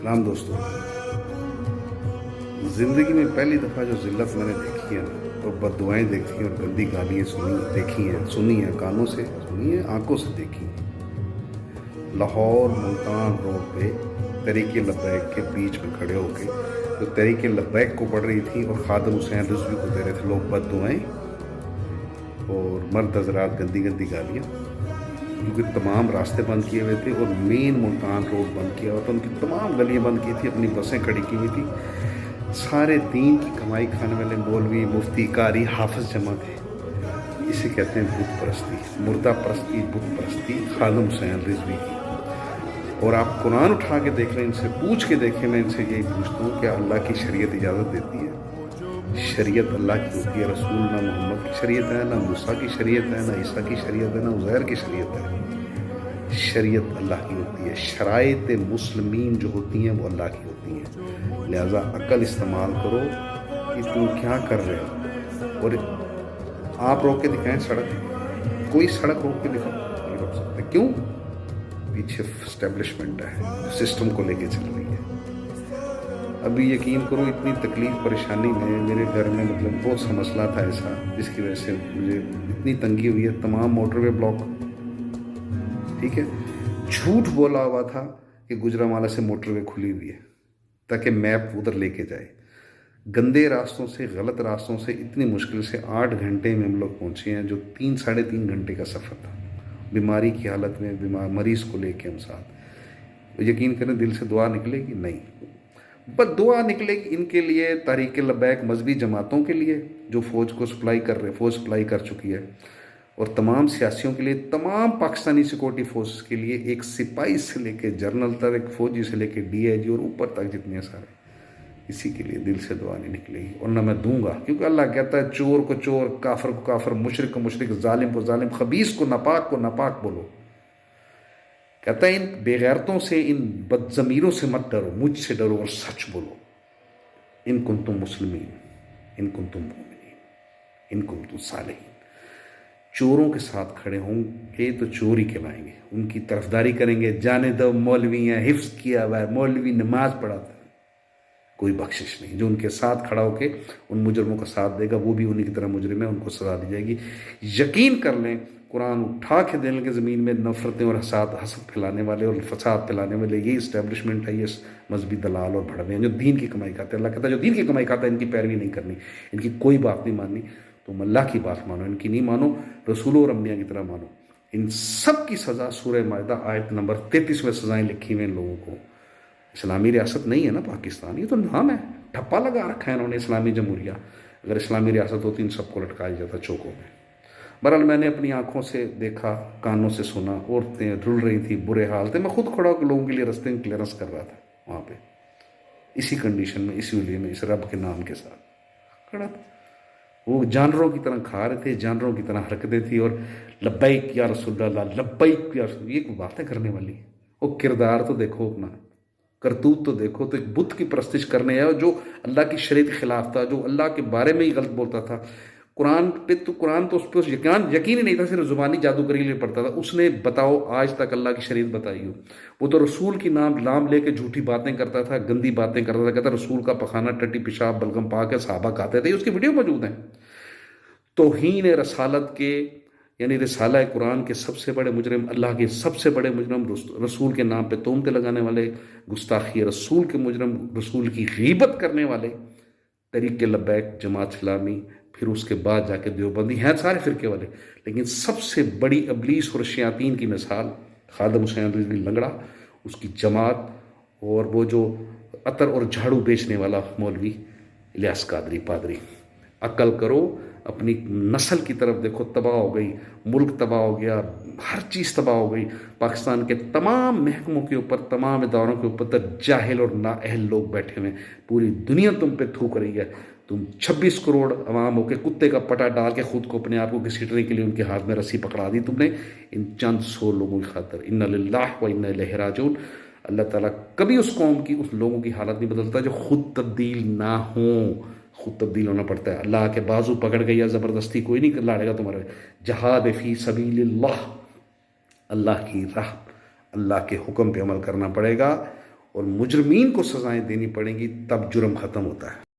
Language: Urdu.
سلام دوستوں، زندگی میں پہلی دفعہ جو ذلت میں نے دیکھی ہے نا، اور بد دعائیں دیکھی ہیں اور گندی گالیاں سنی ہیں کانوں سے سنی ہیں، آنکھوں سے دیکھی ہیں۔ لاہور ملتان روڈ پہ تحریک لبیک کے بیچ میں کھڑے ہو کے جو تحریک لبیک کو پڑھ رہی تھی اور خادم حسین رضوی کو دے رہے تھے لوگ بد دعائیں اور مرد حضرات گندی گندی گالیاں، کیونکہ تمام راستے بند کیے ہوئے تھے اور مین ملتان روڈ بند کیا ہوا تھا، ان کی تمام گلیاں بند کی تھی، اپنی بسیں کھڑی کی ہوئی تھی۔ سارے دین کی کمائی کھانے والے مولوی، مفتی، قاری، حافظ جمع تھے۔ اسے کہتے ہیں بت پرستی، مردہ پرستی، بت پرستی خادم حسین رضوی کی۔ اور آپ قرآن اٹھا کے دیکھ لیں، ان سے پوچھ کے دیکھیں، میں ان سے یہی پوچھتا ہوں کہ اللہ کی شریعت اجازت دیتی ہے؟ شریعت اللہ کی ہوتی ہے، رسول نہ محمد کی شریعت ہے، نہ موسیٰ کی شریعت ہے، نہ عیسیٰ کی شریعت ہے، نہ عزیر کی شریعت ہے۔ شریعت اللہ کی ہوتی ہے، شرائط مسلمین جو ہوتی ہیں وہ اللہ کی ہوتی ہیں۔ لہٰذا عقل استعمال کرو کہ تم کیا کر رہے ہو۔ اور آپ روک کے دکھائیں سڑک، کوئی سڑک روک کے دکھاؤ، نہیں روک سکتے۔ کیوں؟ پیچھے اسٹیبلشمنٹ ہے جو سسٹم کو لے کے چل رہی ہے۔ ابھی یقین کرو، اتنی تکلیف پریشانی میں میرے گھر میں بہت سا مسئلہ تھا ایسا جس کی وجہ سے مجھے اتنی تنگی ہوئی ہے، تمام موٹر وے بلاک، ٹھیک ہے۔ جھوٹ بولا ہوا تھا کہ گجرانوالہ سے موٹر وے کھلی ہوئی ہے تاکہ میپ ادھر لے کے جائے۔ گندے راستوں سے، غلط راستوں سے اتنی مشکل سے 8 گھنٹے میں ہم لوگ پہنچے ہیں، جو 3-3.5 گھنٹے کا سفر تھا، بیماری کی حالت میں، مریض کو لے کے ہم ساتھ۔ یقین کریں دل سے دعا نکلے گی؟ نہیں، بس دعا نکلے گی ان کے لیے، تحریک لبیک مذہبی جماعتوں کے لیے جو فوج سپلائی کر چکی ہے، اور تمام سیاسیوں کے لیے، تمام پاکستانی سیکورٹی فورسز کے لیے، ایک سپاہی سے لے کے جرنل تک، ایک فوجی سے لے کے DIG اور اوپر تک جتنے سارے، اسی کے لیے دل سے دعا نہیں نکلے گی، اور نہ میں دوں گا، کیونکہ اللہ کہتا ہے چور کو چور، کافر کو کافر، مشرک کو مشرک، ظالم کو ظالم، خبیث کو ناپاک بولو۔ کہتا ہے ان بے غیرتوں سے، ان بد ضمیروں سے مت ڈرو، مجھ سے ڈرو اور سچ بولو۔ ان کنتم مسلمین، ان کنتم مومنین، ان کنتم صالحین۔ چوروں کے ساتھ کھڑے ہوں گے تو چور ہی کہلائیں گے، ان کی طرفداری کریں گے، جانے دو مولوی ہیں، حفظ کیا ہوا ہے، مولوی نماز پڑھاتا ہے، کوئی بخشش نہیں۔ جو ان کے ساتھ کھڑا ہو کے ان مجرموں کا ساتھ دے گا، وہ بھی انہی کی طرح مجرم ہے، ان کو سزا دی جائے گی۔ یقین کر لیں، قرآن اٹھا کے دل کے زمین میں نفرتیں اور حسد پھیلانے والے اور فساد پھیلانے والے یہ اسٹیبلشمنٹ ہے، یہ مذہبی دلال اور بھڑوے ہیں جو دین کی کمائی کھاتے ہیں۔ اللہ کہتا ہے جو دین کی کمائی کھاتا ہے ان کی پیروی نہیں کرنی، ان کی کوئی بات نہیں ماننی، تم اللہ کی بات مانو، ان کی نہیں مانو، رسولوں اور انبیاء کی طرح مانو۔ ان سب کی سزا سورہ مائدہ آیت نمبر 33 میں سزائیں لکھی ہوئی ان لوگوں کو۔ اسلامی ریاست نہیں ہے نا پاکستان، یہ تو نام ہے، ٹھپا لگا رکھا ہے انہوں نے اسلامی جمہوریہ۔ اگر اسلامی ریاست ہوتی ان سب کو لٹکایا جاتا چوکوں میں۔ بہرحال میں نے اپنی آنکھوں سے دیکھا، کانوں سے سنا، عورتیں رل رہی تھیں، برے حال تھے، میں خود کھڑا ہو کے لوگوں کے لیے رستے میں کلیئرنس کر رہا تھا وہاں پہ، اسی کنڈیشن میں، اسی ولیے میں، اس رب کے نام کے ساتھ کھڑا تھا۔ وہ جانوروں کی طرح کھا رہے تھے، جانوروں کی طرح حرکتیں تھیں، اور لبیک یا رسول اللہ، لبیک یا رسول، یہ کوئی باتیں کرنے والی؟ وہ کردار تو دیکھو اپنا، کرتوت تو دیکھو۔ تو ایک بت کی پرستش کرنے آیا جو اللہ کی شریعت کے خلاف تھا، جو اللہ کے بارے میں ہی غلط بولتا تھا۔ قرآن تو اس پہ یقین ہی نہیں تھا، صرف زبانی جادوگری کے لیے پڑھتا تھا۔ اس نے بتاؤ آج تک اللہ کی شریعت بتائی ہو؟ وہ تو رسول کی نام لے کے جھوٹی باتیں کرتا تھا، گندی باتیں کرتا تھا، کہتا رسول کا پخانہ ٹٹی پیشاب بلغم پاک ہے، صحابہ کھاتے تھے، اس کی ویڈیو موجود ہیں۔ توہین رسالت کے، یعنی رسالہ قرآن کے سب سے بڑے مجرم، اللہ کے سب سے بڑے مجرم، رسول کے نام پہ تہمتیں لگانے والے، گستاخی رسول کے مجرم، رسول کی غیبت کرنے والے، تحریک لبیک، جماعت اسلامی، پھر اس کے بعد جا کے دیوبندی، ہیں سارے فرقے والے، لیکن سب سے بڑی ابلیس اور شیاطین کی مثال خادم حسین رضوی لنگڑا، اس کی جماعت، اور وہ جو عطر اور جھاڑو بیچنے والا مولوی الیاس قادری پادری۔ عقل کرو، اپنی نسل کی طرف دیکھو، تباہ ہو گئی، ملک تباہ ہو گیا، ہر چیز تباہ ہو گئی، پاکستان کے تمام محکموں کے اوپر، تمام اداروں کے اوپر جاہل اور نااہل لوگ بیٹھے ہوئے، پوری دنیا تم پہ تھوک رہی ہے۔ تم 26 کروڑ عوام ہو کے کتے کا پٹا ڈال کے خود کو، اپنے آپ کو گھسیٹنے کے لیے ان کے ہاتھ میں رسی پکڑا دی تم نے، ان چند 100 لوگوں کی خاطر۔ انا للہ و انا الیہ راجعون۔ اللہ تعالیٰ کبھی اس قوم کی، اس لوگوں کی حالت نہیں بدلتا جو خود تبدیل نہ ہوں، خود تبدیل ہونا پڑتا ہے۔ اللہ کے بازو پکڑ گئی یا زبردستی کوئی نہیں لاڑے گا تمہارے۔ جہاد فی سبیل اللہ، اللہ کی راہ، اللہ کے حکم پہ عمل کرنا پڑے گا، اور مجرمین کو سزائیں دینی پڑیں گی، تب جرم ختم ہوتا ہے۔